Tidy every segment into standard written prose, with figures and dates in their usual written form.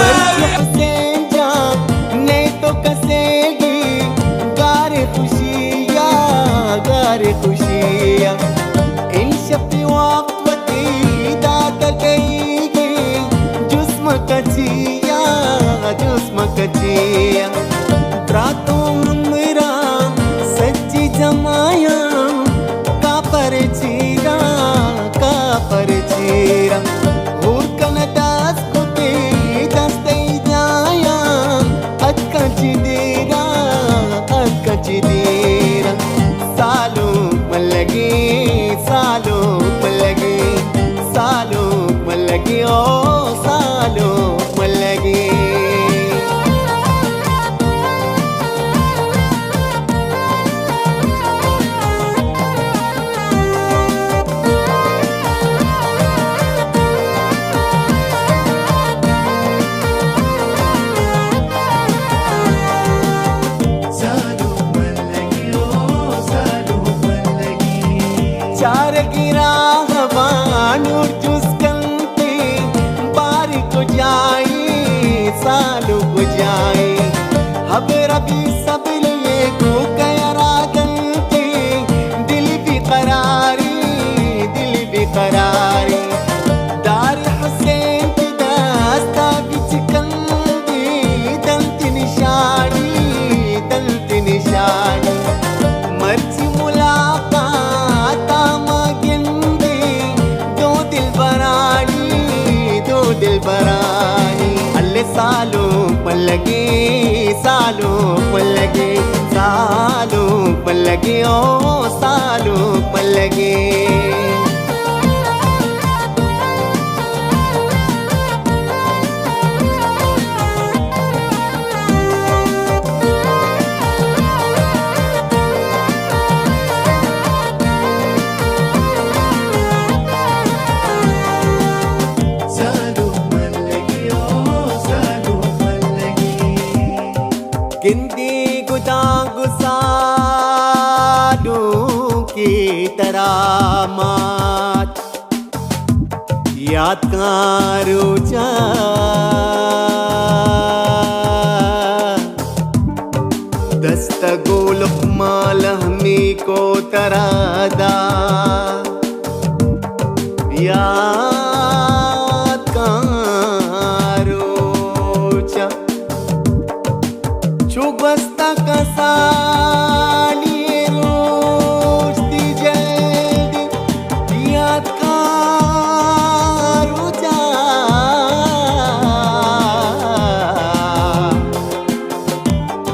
मर्द हुसैन जान नहीं तो कसेगी गारे खुशियाँ इन शफी वक्त वती दाता कहेगी जुस्म कचिया रातों हमरा सच्ची जमाया का पर चीरा हूर कनदास कुते दस्ते जाया अक्का चिदेरा सालों मलगी ओ सालों मलगी चार गिरा हवा नूर चुस्कंती बारी को जाई सालू को जाई हब रबी सब लिए को कयरा गंती दिल भी करारी दार हुसैन की दास्ता बिच कंदी दंत निशानी मर्जी मुलाकात मांगेंगे दो दिल बरानी अल्ले सालों पलगे ओ सालों पलगे गिनती गुजारूं की तरामात याद करूं जा दस्तगोल मालहमी को तरादा याद करूं जा चुबस्ता कसाली रोज दी जल्दी याद करूं जा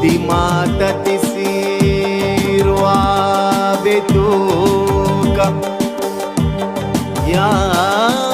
दिमाग तिसिरवा बेतुका याद